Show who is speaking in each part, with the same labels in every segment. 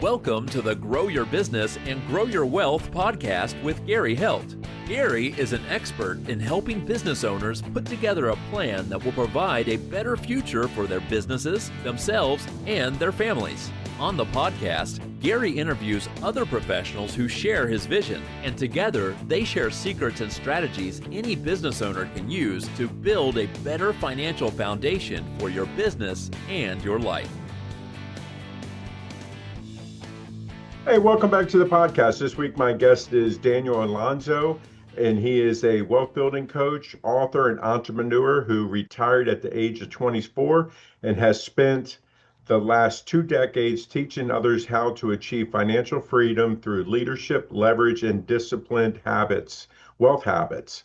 Speaker 1: Welcome to the Grow Your Business and Grow Your Wealth podcast with Gary Heldt. Gary is an expert in helping business owners put together a plan that will provide a better future for their businesses, themselves, and their families. On the podcast, Gary interviews other professionals who share his vision, and together they share secrets and strategies any business owner can use to build a better financial foundation for your business and your life.
Speaker 2: Hey, welcome back to the podcast. This week, my guest is Daniel Alonzo, and he is a wealth building coach, author, and entrepreneur who retired at the age of 24 and has spent the last 2 decades teaching others how to achieve financial freedom through leadership, leverage, and disciplined habits, wealth habits.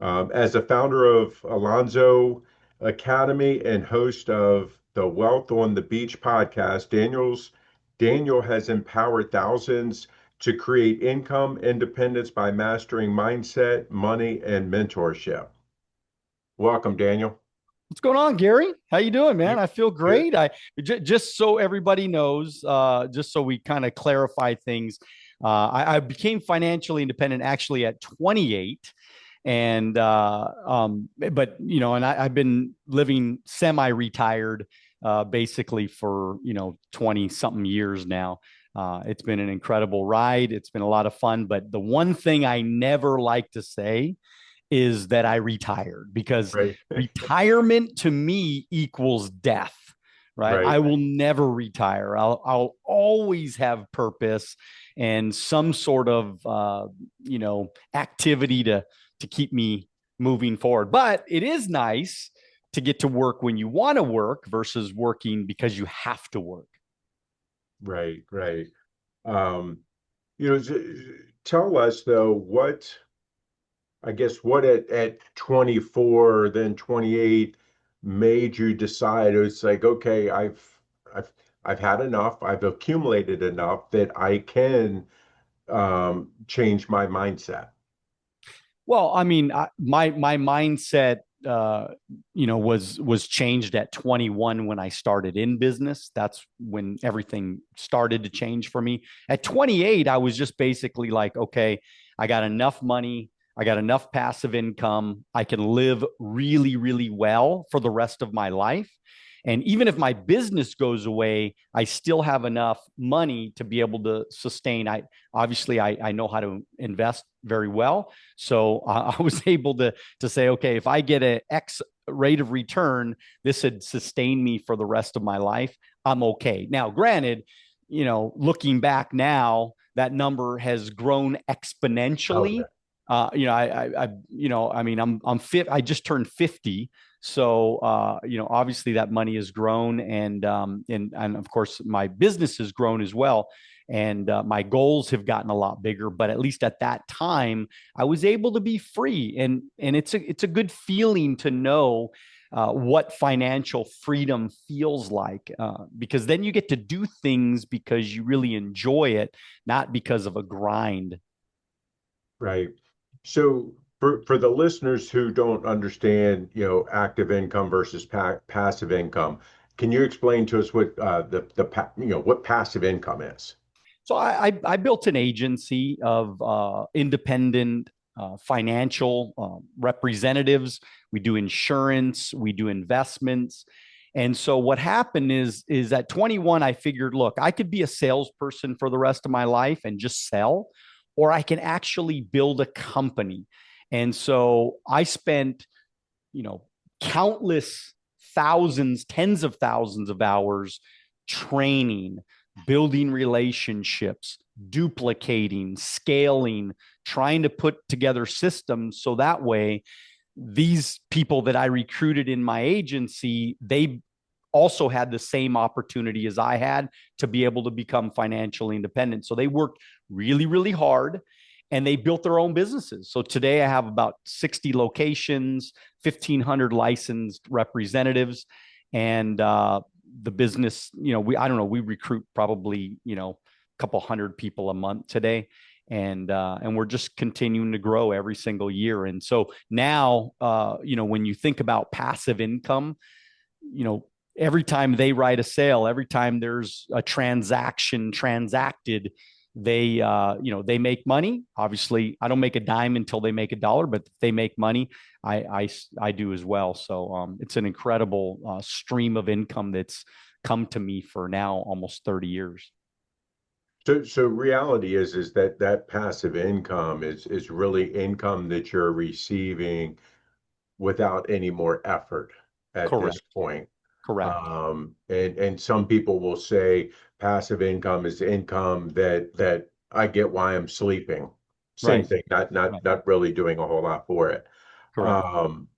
Speaker 2: As the founder of Alonzo Academy and host of the Wealth on the Beach podcast, Daniel has empowered thousands to create income independence by mastering mindset, money, and mentorship. Welcome, Daniel.
Speaker 3: What's going on, Gary? How you doing, man? I feel great. Just so everybody knows, just so we kind of clarify things, I became financially independent actually at 28. And but and I've been living semi-retired basically for 20 something years now. It's been an incredible ride. It's been a lot of fun. But the one thing I never like to say is that I retired, because retirement to me equals death. Right? I will never retire. I'll always have purpose and some sort of activity to keep me moving forward. But it is nice to get to work when you want to work versus working because you have to work.
Speaker 2: Right. Tell us though, what at 24, then 28 made you decide it's like, okay, I've had enough. I've accumulated enough that I can change my mindset.
Speaker 3: Well, I mean, my mindset, was changed at 21 when I started in business. That's when everything started to change for me. At 28, I was just basically like, okay, I got enough money. I got enough passive income. I can live really, really well for the rest of my life. And even if my business goes away, I still have enough money to be able to sustain. I know how to invest very well. So I was able to say, okay, if I get an X rate of return, this would sustain me for the rest of my life. I'm okay. Now, granted, looking back now, that number has grown exponentially. I'm fit. I just turned 50. So, obviously that money has grown, and of course my business has grown as well. And my goals have gotten a lot bigger, but at least at that time I was able to be free. And it's a good feeling to know what financial freedom feels like, because then you get to do things because you really enjoy it, not because of a grind.
Speaker 2: Right. So for the listeners who don't understand, active income versus passive income, can you explain to us what what passive income is?
Speaker 3: So I built an agency of independent financial representatives. We do insurance, we do investments. And so what happened is at 21, I figured, look, I could be a salesperson for the rest of my life and just sell, or I can actually build a company. And so I spent, countless thousands, tens of thousands of hours training, building relationships, duplicating, scaling, trying to put together systems so that way these people that I recruited in my agency, they also had the same opportunity as I had to be able to become financially independent. So they worked really, really hard and they built their own businesses. So today I have about 60 locations, 1,500 licensed representatives, and the business, we recruit probably, a couple hundred people a month today. And we're just continuing to grow every single year. And so now, when you think about passive income, every time they write a sale, every time there's a transaction transacted, they they make money. Obviously, I don't make a dime until they make a dollar, but if they make money, I do as well. So it's an incredible stream of income that's come to me for now almost 30 years.
Speaker 2: So reality is that that passive income is really income that you're receiving without any more effort at this
Speaker 3: Correct.
Speaker 2: point.
Speaker 3: Correct.
Speaker 2: And some people will say passive income is income that I get while I'm sleeping. Same
Speaker 3: Right.
Speaker 2: thing,
Speaker 3: Right.
Speaker 2: not really doing a whole lot for it.
Speaker 3: Correct.
Speaker 2: Um,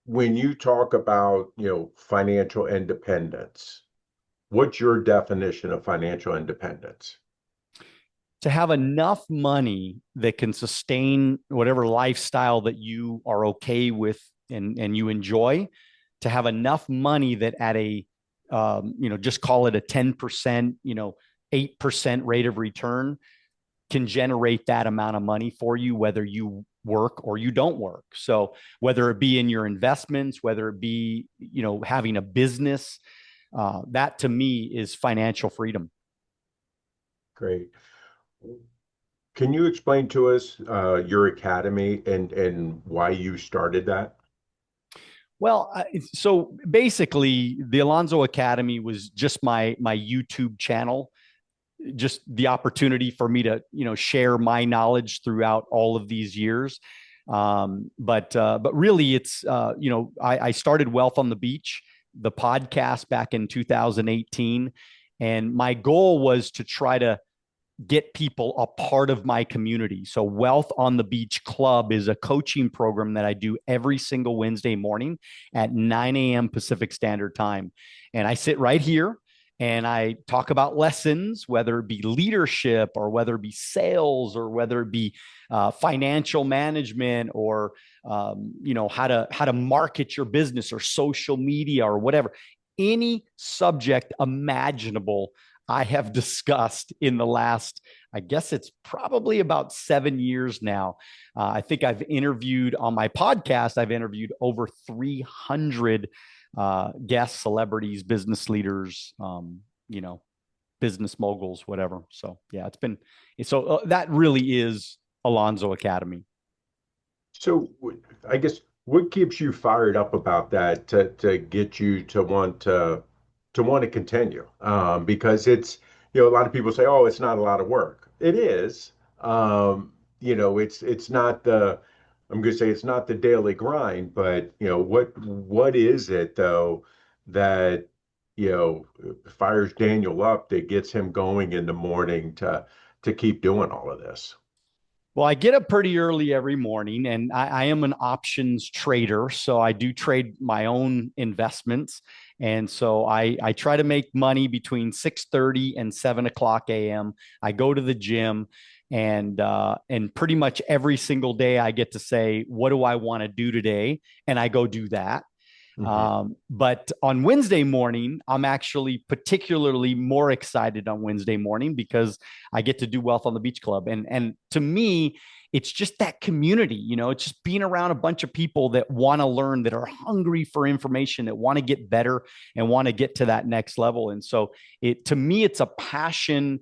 Speaker 2: when you talk about, financial independence, what's your definition of financial independence?
Speaker 3: To have enough money that can sustain whatever lifestyle that you are okay with and you enjoy, to have enough money that at a just call it a 10%, 8% rate of return can generate that amount of money for you, whether you work or you don't work. So whether it be in your investments, whether it be, having a business, that to me is financial freedom.
Speaker 2: Great. Can you explain to us your academy and why you started that?
Speaker 3: Well, so basically, the Alonzo Academy was just my YouTube channel, just the opportunity for me to share my knowledge throughout all of these years. But really, it's I started Wealth on the Beach, the podcast, back in 2018, and my goal was to try to get people a part of my community. So Wealth on the Beach Club is a coaching program that I do every single Wednesday morning at 9 a.m. Pacific Standard Time. And I sit right here and I talk about lessons, whether it be leadership or whether it be sales or whether it be financial management or how to market your business or social media or whatever. Any subject imaginable I have discussed in the last, I guess it's probably about 7 years now. I think I've interviewed on my podcast, I've interviewed over 300 guests, celebrities, business leaders, business moguls, whatever. So yeah, that really is Alonzo Academy.
Speaker 2: So I guess what keeps you fired up about that to get you to want to continue? Because it's, a lot of people say, oh, it's not a lot of work. It is. It's not I'm going to say it's not the daily grind, but what is it though that you know fires Daniel up that gets him going in the morning to keep doing all of this?
Speaker 3: Well, I get up pretty early every morning and I am an options trader. So I do trade my own investments. And so I try to make money between 6:30 and 7 o'clock a.m. I go to the gym and pretty much every single day I get to say, what do I want to do today? And I go do that.
Speaker 2: Hmm.
Speaker 3: But on Wednesday morning, I'm actually particularly more excited on Wednesday morning because I get to do Wealth on the Beach Club. And to me, it's just that community, it's just being around a bunch of people that want to learn, that are hungry for information, that want to get better and want to get to that next level. And so to me, it's a passion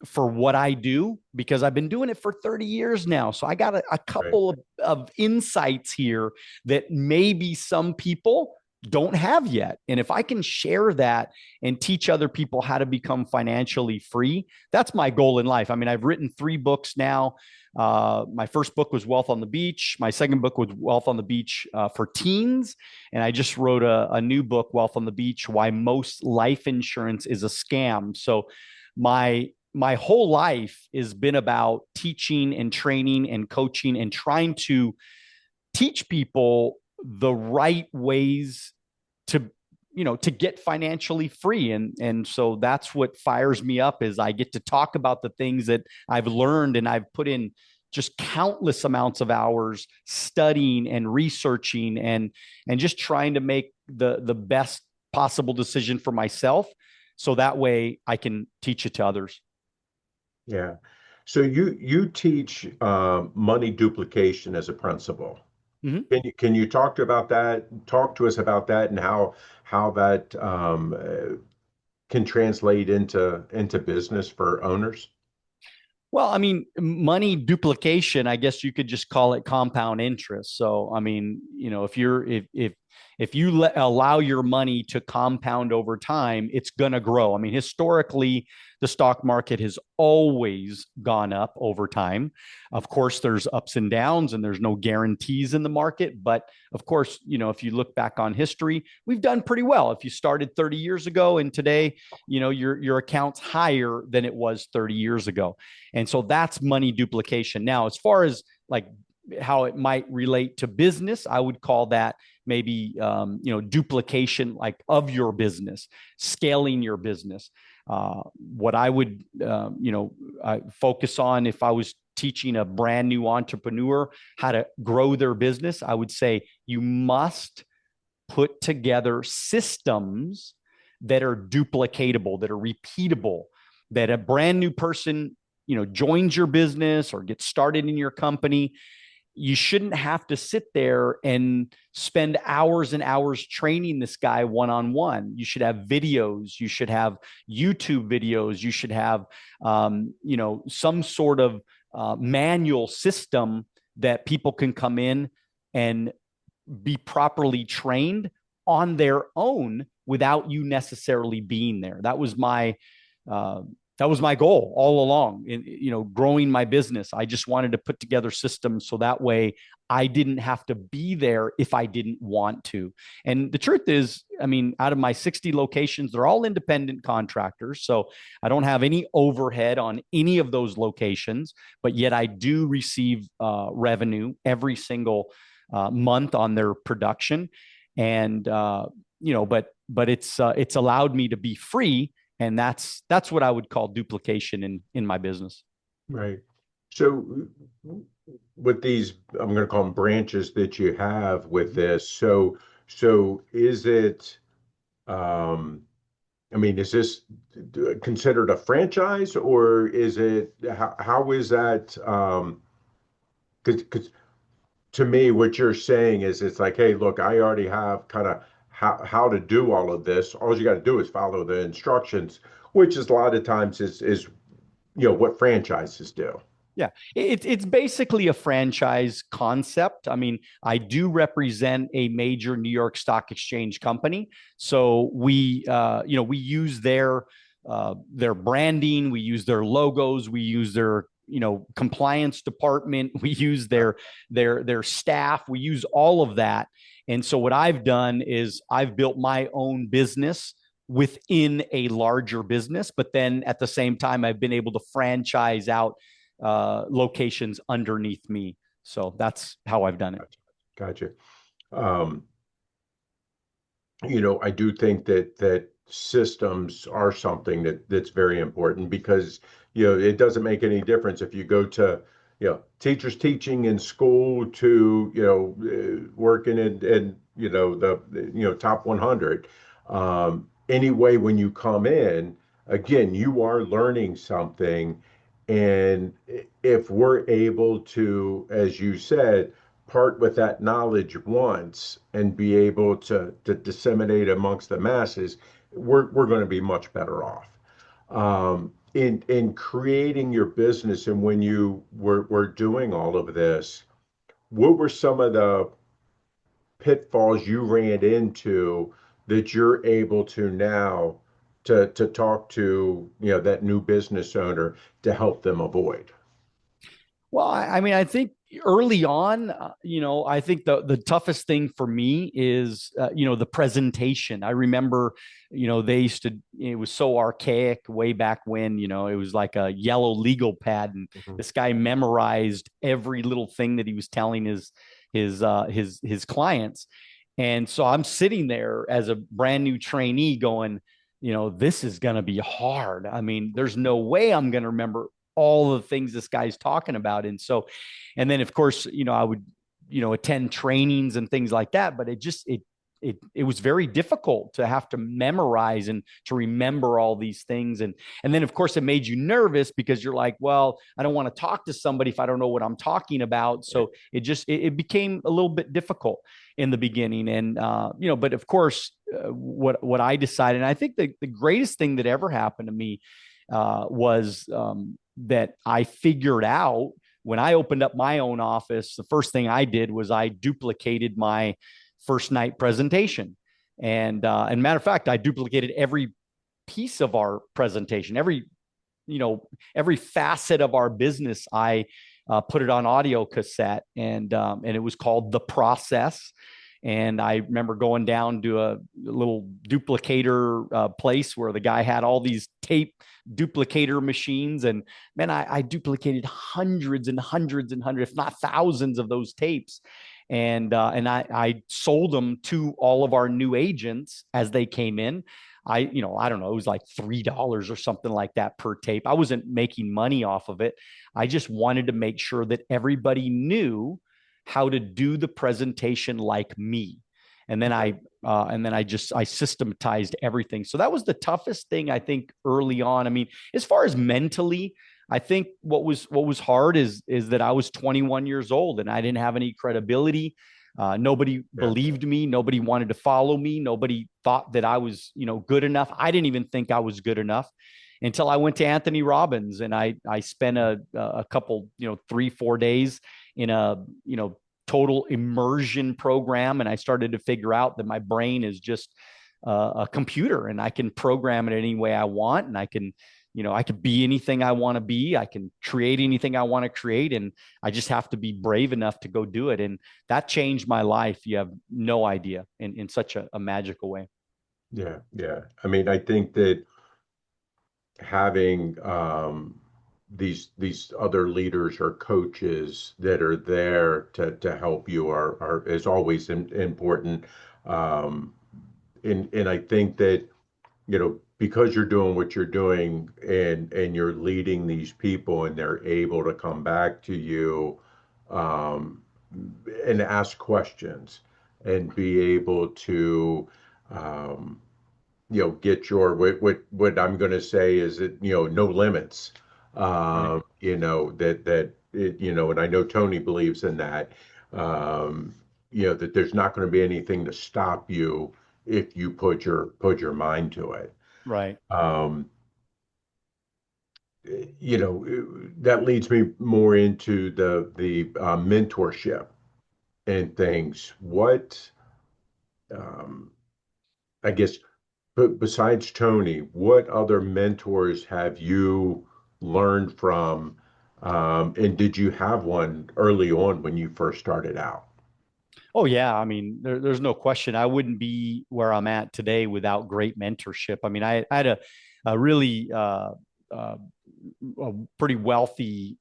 Speaker 3: for what I do because I've been doing it for 30 years now. So I got a
Speaker 2: Right.
Speaker 3: couple of insights here that maybe some people don't have yet. And if I can share that and teach other people how to become financially free, that's my goal in life. I mean, I've written 3 books now. My first book was Wealth on the Beach. My second book was Wealth on the Beach for teens. And I just wrote a new book, Wealth on the Beach, Why Most Life Insurance is a Scam. So my whole life has been about teaching and training and coaching and trying to teach people the right ways to to get financially free. And so that's what fires me up is I get to talk about the things that I've learned and I've put in just countless amounts of hours studying and researching and just trying to make the best possible decision for myself so that way I can teach it to others.
Speaker 2: Yeah. So you teach money duplication as a principle.
Speaker 3: Mhm.
Speaker 2: Can you talk to us about that and how that can translate into business for owners?
Speaker 3: Well, I mean, money duplication, I guess you could just call it compound interest. So, I mean, if you allow your money to compound over time, it's going to grow. I mean, historically, the stock market has always gone up over time. Of course, there's ups and downs and there's no guarantees in the market, but of course, if you look back on history, we've done pretty well. If you started 30 years ago and today, your account's higher than it was 30 years ago. And so that's money duplication. Now, as far as like how it might relate to business, I would call that maybe duplication like of your business, scaling your business. What I would I focus on if I was teaching a brand new entrepreneur how to grow their business, I would say you must put together systems that are duplicatable, that are repeatable, that a brand new person joins your business or gets started in your company. You shouldn't have to sit there and spend hours and hours training this guy one-on-one. You should have videos. You should have YouTube videos. You should have, some sort of manual system that people can come in and be properly trained on their own without you necessarily being there. That was my goal all along in growing my business. I just wanted to put together systems so that way I didn't have to be there if I didn't want to. And the truth is, I mean, out of my 60 locations, they're all independent contractors. So I don't have any overhead on any of those locations, but yet I do receive revenue every single month on their production. And, but it's allowed me to be free. And that's what I would call duplication in my business.
Speaker 2: Right. So with these, I'm going to call them branches that you have with this. So is it, I mean, is this considered a franchise or is it, how is that? Because to me, what you're saying is it's like, hey, look, I already have kind of how to do all of this. All you got to do is follow the instructions, which is a lot of times is what franchises do.
Speaker 3: Yeah, it's basically a franchise concept. I mean, I do represent a major New York Stock Exchange company, so we use their branding, we use their logos, we use their compliance department, we use their staff, we use all of that. And so what I've done is I've built my own business within a larger business, but then at the same time I've been able to franchise out locations underneath me. So that's how I've done it.
Speaker 2: Gotcha. Um, I do think that systems are something that's very important because it doesn't make any difference if you go to teachers teaching in school to working in the top 100. Anyway, when you come in, again, you are learning something. And if we're able to, as you said, part with that knowledge once and be able to disseminate amongst the masses, we're going to be much better off. In creating your business and when you were doing all of this, what were some of the pitfalls you ran into that you're able to now to talk to that new business owner to help them avoid?
Speaker 3: Well, I mean, I think early on, I think the toughest thing for me is, the presentation. I remember, they used to, it was so archaic way back when, it was like a yellow legal pad, and this guy memorized every little thing that he was telling his clients. And so I'm sitting there as a brand new trainee going, this is going to be hard. I mean, there's no way I'm going to remember all the things this guy's talking about. And so, and then of course, I would, attend trainings and things like that, but it it was very difficult to have to memorize and to remember all these things. And then of course it made you nervous because you're like, well, I don't want to talk to somebody if I don't know what I'm talking about. So it became a little bit difficult in the beginning. And, but of course, what I decided, and I think the greatest thing that ever happened to me was that I figured out when I opened up my own office. The first thing I did was I duplicated my first night presentation. And matter of fact, I duplicated every piece of our presentation, every facet of our business. I put it on audio cassette, and it was called The Process. And I remember going down to a little duplicator place where the guy had all these tape duplicator machines. And man, I duplicated hundreds and hundreds and hundreds, if not thousands of those tapes. And I sold them to all of our new agents as they came in. I don't know, it was like $3 or something like that per tape. I wasn't making money off of it. I just wanted to make sure that everybody knew how to do the presentation like me. And then I systematized everything. So that was the toughest thing, I think, early on. I mean, as far as mentally, I think what was hard is that I was 21 years old and I didn't have any credibility. Nobody believed me. Nobody wanted to follow me. Nobody thought that I was, good enough. I didn't even think I was good enough until I went to Anthony Robbins, and I spent a couple, 3-4 days in a, total immersion program. And I started to figure out that my brain is just a computer, and I can program it any way I want. And I can, I could be anything I want to be. I can create anything I want to create. And I just have to be brave enough to go do it. And that changed my life. You have no idea, in such a magical way.
Speaker 2: Yeah. Yeah. I mean, I think that having these other leaders or coaches that are there to help you are is always important. And I think that, because you're doing what you're doing, and you're leading these people, and they're able to come back to you and ask questions and be able to get your what I'm going to say is that, no limits.
Speaker 3: Right.
Speaker 2: That it, and I know Tony believes in that. That there's not going to be anything to stop you if you put your mind to it.
Speaker 3: Right.
Speaker 2: Um, that leads me more into the mentorship and things. What, I guess, but besides Tony, what other mentors have you learned from? And did you have one early on when you first started out?
Speaker 3: Oh yeah. I mean, there's no question. I wouldn't be where I'm at today without great mentorship. I mean, I had a really uh, a pretty wealthy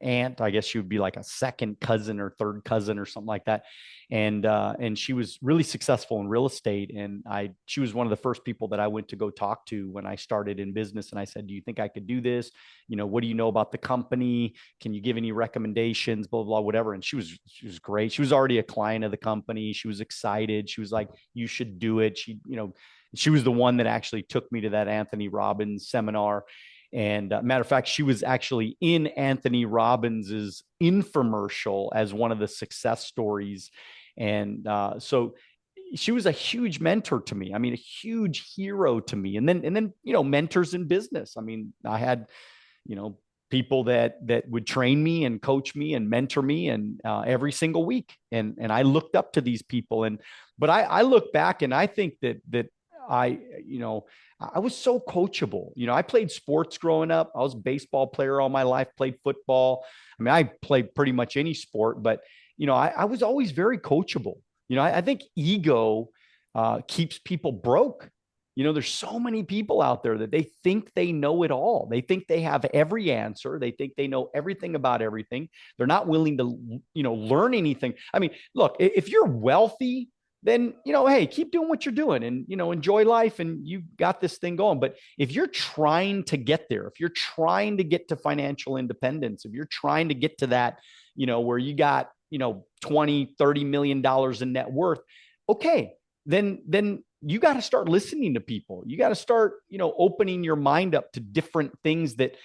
Speaker 3: aunt. I guess she would be like a second cousin or third cousin or something like that. And she was really successful in real estate. And she was one of the first people that I went to go talk to when I started in business. And I said, do you think I could do this? What do you know about the company? Can you give any recommendations? Blah, blah, whatever. And she was great. She was already a client of the company. She was excited. She was like, you should do it. She was the one that actually took me to that Anthony Robbins seminar. And matter of fact, she was actually in Anthony Robbins's infomercial as one of the success stories. And so she was a huge mentor to me. I mean, a huge hero to me. And then, mentors in business. I mean, I had, people that would train me and coach me and mentor me, and every single week. And I looked up to these people. But I look back and I think that I was so coachable. I played sports growing up. I was a baseball player all my life, played football. I mean, I played pretty much any sport, but, I was always very coachable. I think ego keeps people broke. There's so many people out there that they think they know it all. They think they have every answer. They think they know everything about everything. They're not willing to, learn anything. I mean, look, if you're wealthy, then, hey, keep doing what you're doing and, enjoy life, and you got this thing going. But if you're trying to get there, if you're trying to get to financial independence, if you're trying to get to that, where you got, $20, $30 million in net worth, okay, then you got to start listening to people. You got to start, opening your mind up to different things that,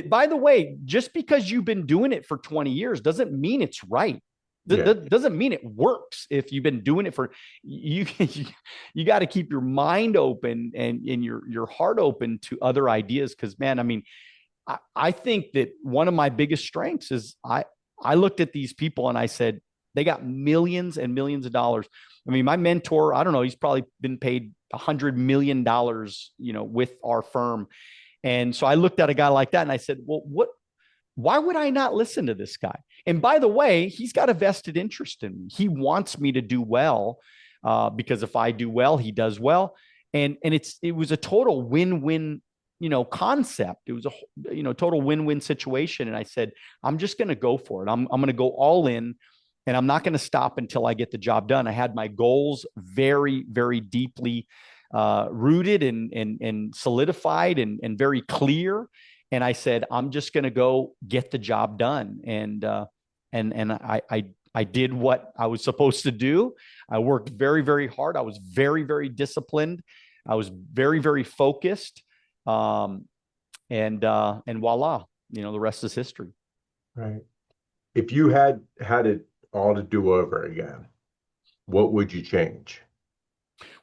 Speaker 3: by the way, just because you've been doing it for 20 years doesn't mean it's right. Doesn't mean it works. If you've been doing it for you, you got to keep your mind open and your heart open to other ideas. Because, man, I mean, I think that one of my biggest strengths is I looked at these people and I said, they got millions and millions of dollars. I mean, my mentor, I don't know, he's probably been paid $100 million, with our firm. And so I looked at a guy like that and I said, well, why would I not listen to this guy? And by the way, he's got a vested interest in me. He wants me to do well, because if I do well, he does well. And it was a total win-win, concept. It was a, total win-win situation. And I said, I'm just going to go for it. I'm going to go all in, and I'm not going to stop until I get the job done. I had my goals very, very deeply rooted and solidified and very clear. And I said, I'm just going to go get the job done. And I did what I was supposed to do. I worked very, very hard. I was very, very disciplined. I was very, very focused. And voila, the rest is history.
Speaker 2: Right. If you had it all to do over again, what would you change?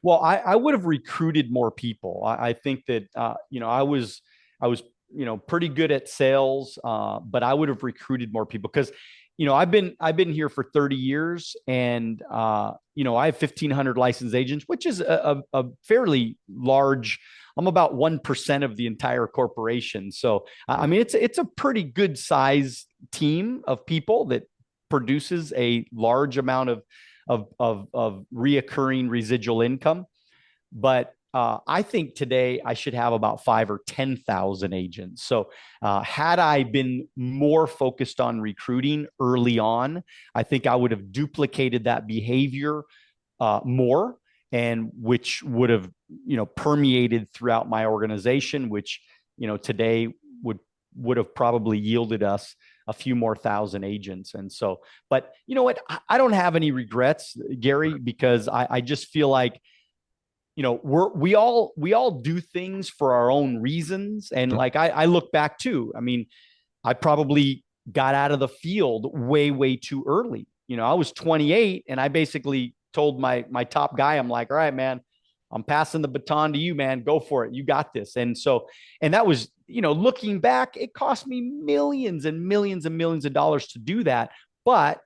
Speaker 3: Well, I would have recruited more people. I think that, I was pretty good at sales, but I would have recruited more people because, I've been here for 30 years and, I have 1,500 licensed agents, which is a fairly large. I'm about 1% of the entire corporation. So, I mean, it's a pretty good size team of people that produces a large amount of reoccurring residual income. But I think today I should have about 5,000 or 10,000 agents. So had I been more focused on recruiting early on, I think I would have duplicated that behavior more, and which would have, permeated throughout my organization, which, today would have probably yielded us a few more thousand agents. And so, but you know what? I don't have any regrets, Gary, because I just feel like, we all do things for our own reasons. And like, I look back too. I mean, I probably got out of the field way, way too early. I was 28 and I basically told my top guy, I'm like, all right, man, I'm passing the baton to you, man, go for it. You got this. And so, and that was, looking back, it cost me millions and millions and millions of dollars to do that. But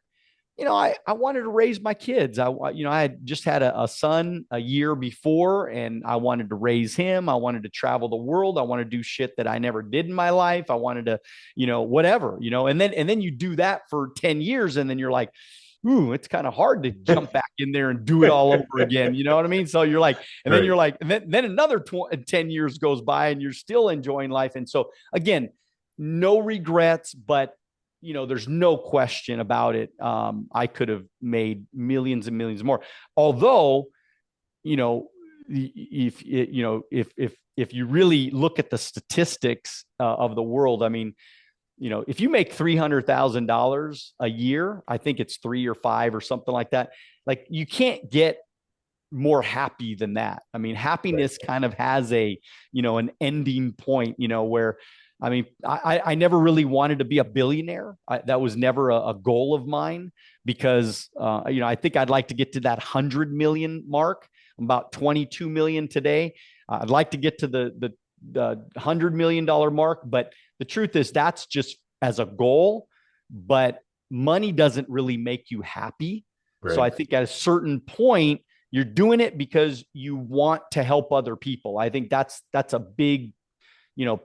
Speaker 3: I wanted to raise my kids. I had just had a son a year before, and I wanted to raise him. I wanted to travel the world. I wanted to do shit that I never did in my life. I wanted to, whatever, and then you do that for 10 years, and then you're like, ooh, it's kind of hard to jump back in there and do it all over again. You know what I mean? So you're like, and then you're like, and then another 10 years goes by and you're still enjoying life. And so again, no regrets, but there's no question about it. I could have made millions and millions more. Although, if you really look at the statistics of the world, I mean, if you make $300,000 a year, I think it's 3 or 5 or something like that. Like, you can't get more happy than that. I mean, happiness kind of has a, an ending point, where, I mean, I never really wanted to be a billionaire. That was never a goal of mine because, I think I'd like to get to that 100 million mark. I'm about 22 million today. I'd like to get to the $100 million mark, but the truth is that's just as a goal, but money doesn't really make you happy. Right. So I think at a certain point, you're doing it because you want to help other people. I think that's a big,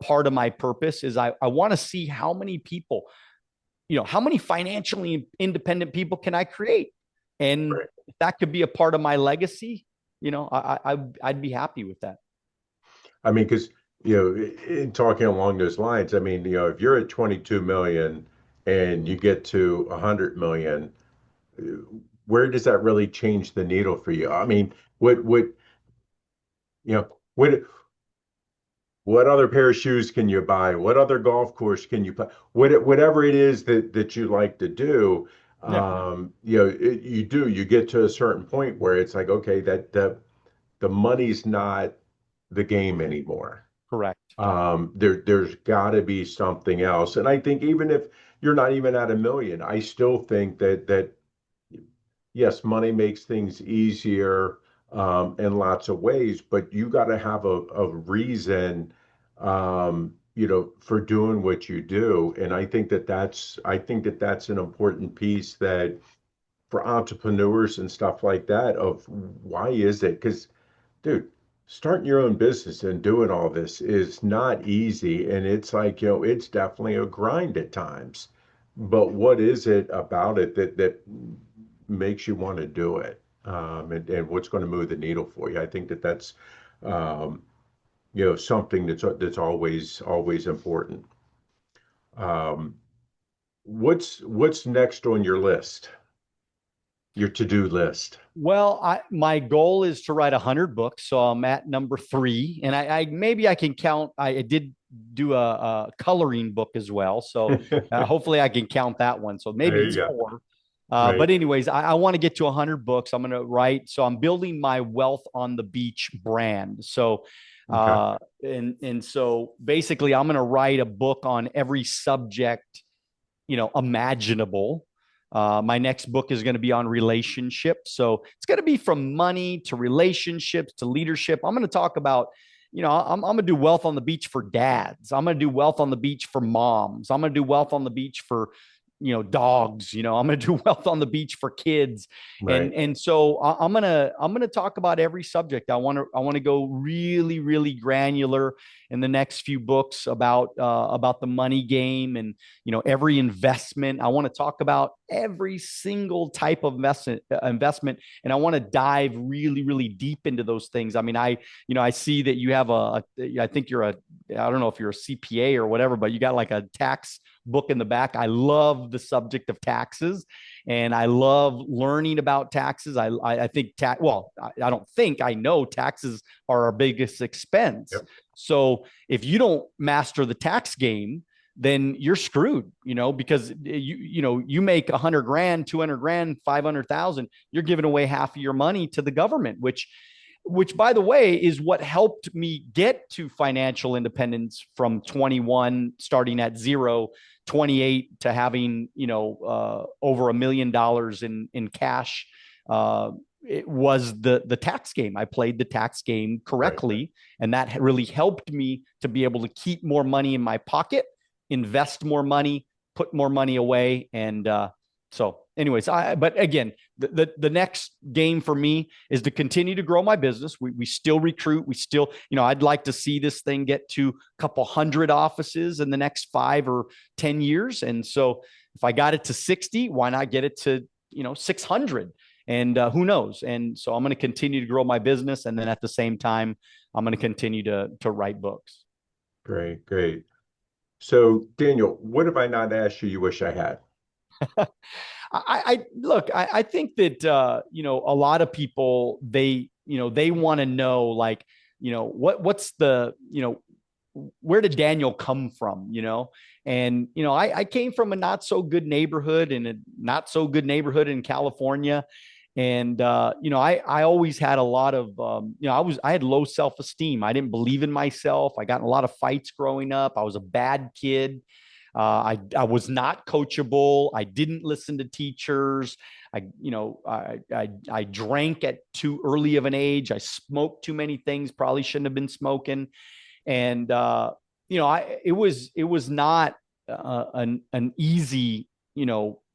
Speaker 3: part of my purpose is I want to see how many people, how many financially independent people can I create? And right. If that could be a part of my legacy, I'd be happy with that.
Speaker 2: I mean, because, in talking along those lines, I mean, if you're at 22 million and you get to 100 million, where does that really change the needle for you? I mean, what other pair of shoes can you buy? What other golf course can you play? Whatever it is that you like to do,
Speaker 3: Yeah.
Speaker 2: You get to a certain point where it's like, okay, that the money's not the game anymore.
Speaker 3: Correct.
Speaker 2: There's got to be something else. And I think even if you're not even at a million, I still think that yes, money makes things easier in lots of ways, but you got to have a reason, for doing what you do. And I think that that's an important piece that for entrepreneurs and stuff like that of why is it? Because dude, starting your own business and doing all this is not easy. And it's like, it's definitely a grind at times. But what is it about it that makes you want to do it? And what's going to move the needle for you? I think that's, um, something that's always important. Um, what's next on your list, your to-do list?
Speaker 3: Well, my goal is to write 100 books, so I'm at number 3, and I maybe I can count. I did do a coloring book as well, so hopefully I can count that one. So maybe
Speaker 2: There you
Speaker 3: it's
Speaker 2: go.
Speaker 3: 4.
Speaker 2: Right.
Speaker 3: But anyways, I want to get to 100 books. I'm going to write. So I'm building my Wealth on the Beach brand. So,
Speaker 2: Okay.
Speaker 3: and so basically, I'm going to write a book on every subject, imaginable. My next book is going to be on relationships. So it's going to be from money to relationships to leadership. I'm going to talk about, I'm going to do wealth on the beach for dads. I'm going to do wealth on the beach for moms. I'm going to do wealth on the beach for, dogs. I'm going to do wealth on the beach for kids. And,
Speaker 2: Right.
Speaker 3: and so I'm going to talk about every subject. I want to go really, really granular in the next few books about the money game and, every investment. I want to talk about every single type of investment, and I want to dive really, really deep into those things. I mean, I see that you have I think I don't know if you're a CPA or whatever, but you got like a tax book in the back. I love the subject of taxes, and I love learning about taxes. I think I don't think I know taxes are our biggest expense.
Speaker 2: Yep.
Speaker 3: So if you don't master the tax game, then you're screwed, because you make 100 grand, 200 grand, 500,000, you're giving away half of your money to the government, which by the way is what helped me get to financial independence from 21, starting at zero, 28 to having, over $1 million in cash. It was the tax game. I played the tax game
Speaker 2: Right.
Speaker 3: correctly, and that really helped me to be able to keep more money in my pocket, invest more money, put more money away. And so anyways, but again, the next game for me is to continue to grow my business. We still recruit. We still, I'd like to see this thing get to a couple hundred offices in the next 5 or 10 years. And so if I got it to 60, why not get it to, 600? And who knows? And so I'm going to continue to grow my business. And then at the same time, I'm going to continue to write books.
Speaker 2: Great, great. So, Daniel, what have I not asked you wish I had?
Speaker 3: I look, I think that, a lot of people, they want to know, like, what's the, where did Daniel come from, And, I came from a not so good neighborhood, and a not so good neighborhood in California. And, I always had a lot of, I had low self-esteem. I didn't believe in myself. I got in a lot of fights growing up. I was a bad kid. I was not coachable. I didn't listen to teachers. I drank at too early of an age. I smoked too many things. Probably shouldn't have been smoking. And it was not an easy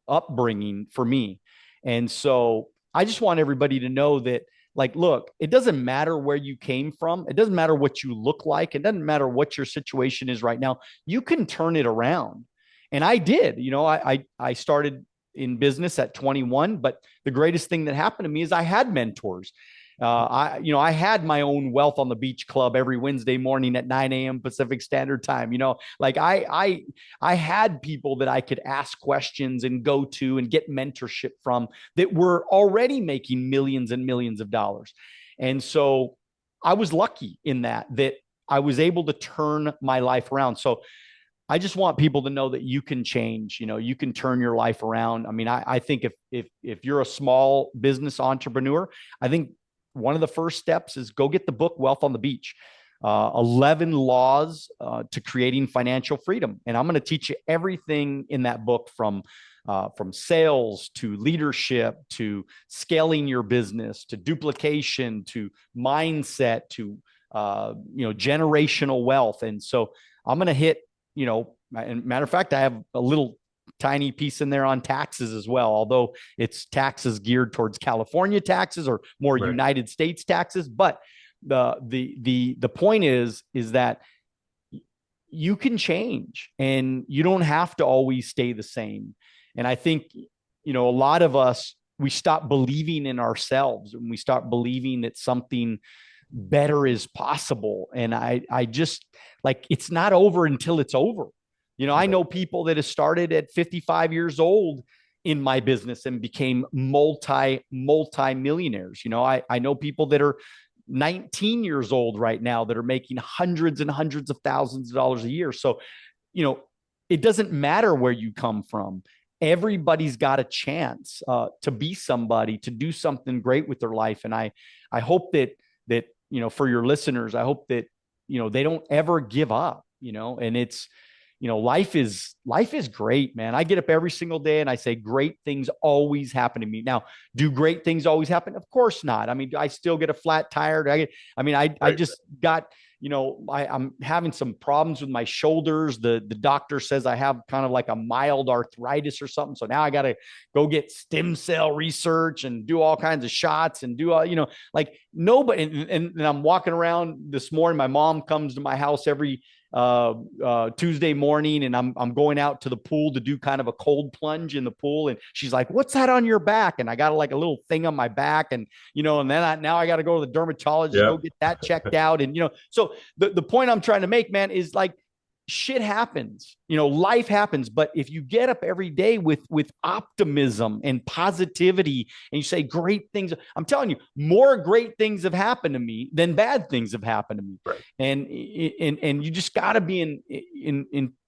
Speaker 3: upbringing for me. And so I just want everybody to know that, like, look, it doesn't matter where you came from. It doesn't matter what you look like. It doesn't matter what your situation is right now. You can turn it around. And I did. I started in business at 21, but the greatest thing that happened to me is I had mentors. I had my own Wealth on the Beach club every Wednesday morning at 9 a.m. Pacific Standard Time. Like I had people that I could ask questions and go to and get mentorship from that were already making millions and millions of dollars. And so I was lucky in that I was able to turn my life around. So I just want people to know that you can change, you can turn your life around. I mean, I think if you're a small business entrepreneur, I think one of the first steps is go get the book Wealth on the Beach. 11 laws to creating financial freedom. And I'm going to teach you everything in that book from sales to leadership to scaling your business to duplication to mindset to generational wealth. And so I'm going to hit, and matter of fact, I have a little tiny piece in there on taxes as well, although it's taxes geared towards California taxes or more right. United States taxes. But the point is that you can change and you don't have to always stay the same. And I think, a lot of us, we stop believing in ourselves and we start believing that something better is possible. And I just like, it's not over until it's over. I know people that have started at 55 years old in my business and became multi-millionaires. I know people that are 19 years old right now that are making hundreds and hundreds of thousands of dollars a year. So, it doesn't matter where you come from. Everybody's got a chance to be somebody, to do something great with their life. And I hope that, for your listeners, I hope that, they don't ever give up, and it's, life is great, man. I get up every single day and I say, great things always happen to me. Now, do great things always happen? Of course not. I mean, I still get a flat tire. I just got, I'm having some problems with my shoulders. The doctor says I have kind of like a mild arthritis or something. So now I got to go get stem cell research and do all kinds of shots and do all, like nobody. And I'm walking around this morning. My mom comes to my house every Tuesday morning, and I'm going out to the pool to do kind of a cold plunge in the pool. And she's like, "What's that on your back?" And I got like a little thing on my back, and and then now I got to go to the dermatologist, go get that checked out. And so the point I'm trying to make, man, is like, shit happens, life happens. But if you get up every day with optimism and positivity and you say great things, I'm telling you, more great things have happened to me than bad things have happened to me. Right. And you just got to be in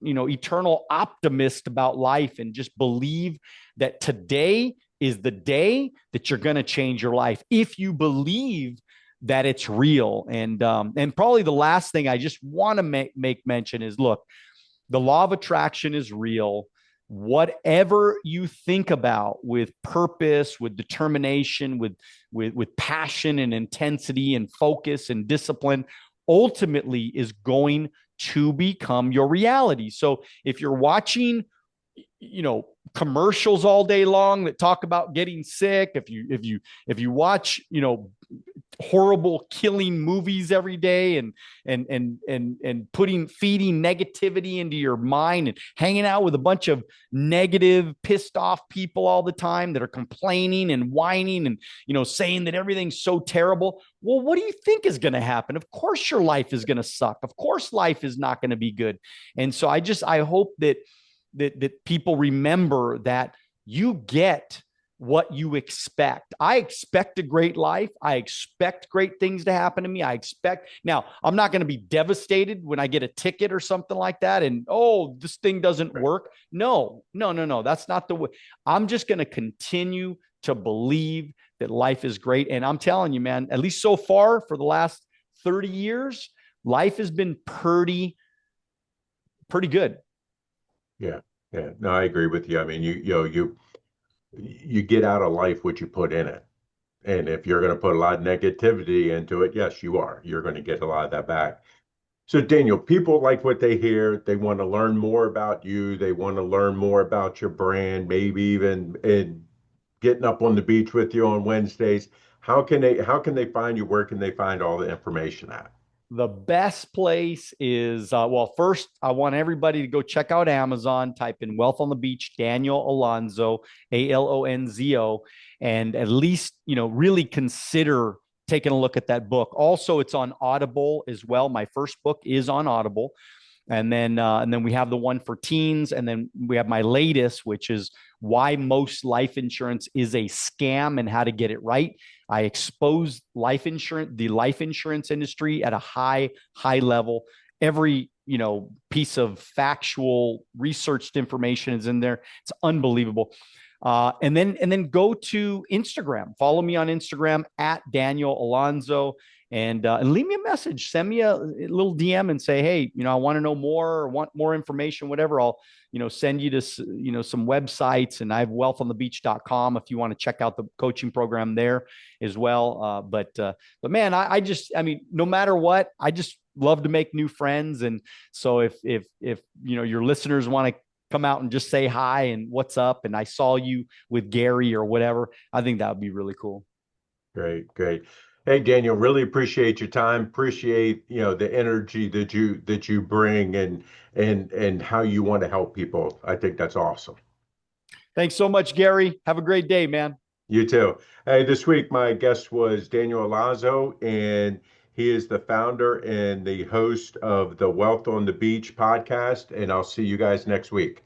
Speaker 3: eternal optimist about life and just believe that today is the day that you're going to change your life. If you believe that it's real. And probably the last thing I just want to make mention is, look, the law of attraction is real. Whatever you think about with purpose, with determination, with passion and intensity and focus and discipline, ultimately is going to become your reality. So if you're watching, commercials all day long that talk about getting sick, if you watch, horrible killing movies every day and feeding negativity into your mind and hanging out with a bunch of negative, pissed off people all the time that are complaining and whining and, saying that everything's so terrible. Well, what do you think is going to happen? Of course, your life is going to suck. Of course, life is not going to be good. And so I hope that people remember that you get what you expect. I expect a great life. I expect great things to happen to me. Now, I'm not going to be devastated when I get a ticket or something like that. And, this thing doesn't work. No. That's not the way. I'm just going to continue to believe that life is great. And I'm telling you, man, at least so far for the last 30 years, life has been pretty good.
Speaker 2: Yeah. No, I agree with you. I mean, you get out of life what you put in it. And if you're going to put a lot of negativity into it, yes, you're going to get a lot of that back. So Daniel, people like what they hear. They want to learn more about you. They want to learn more about your brand, maybe even in getting up on the beach with you on Wednesdays. How can they find you? Where can they find all the information at?
Speaker 3: The best place is, first, I want everybody to go check out Amazon, type in Wealth on the Beach, Daniel Alonzo, Alonzo, and at least, really consider taking a look at that book. Also, it's on Audible as well. My first book is on Audible. And then we have the one for teens. And then we have my latest, which is Why Most Life Insurance is a Scam and How to Get It Right. I expose the life insurance industry at a high level. every piece of factual researched information is in there. It's unbelievable. And then go to Instagram. Follow me on Instagram at Daniel Alonzo, and leave me a message. Send me a little DM and say, hey, I want to know more, or want more information, whatever. I'll send you to some websites, and I have wealthonthebeach.com if you want to check out the coaching program there as well. But man, I mean, no matter what, I just love to make new friends. And so if your listeners want to come out and just say hi and what's up, and I saw you with Gary or whatever, I think that would be really cool.
Speaker 2: Great, great. Hey, Daniel, really appreciate your time. Appreciate, the energy that you bring, and how you want to help people. I think that's awesome.
Speaker 3: Thanks so much, Gary. Have a great day, man.
Speaker 2: You too. Hey, this week my guest was Daniel Alonzo, and he is the founder and the host of the Wealth on the Beach podcast. And I'll see you guys next week.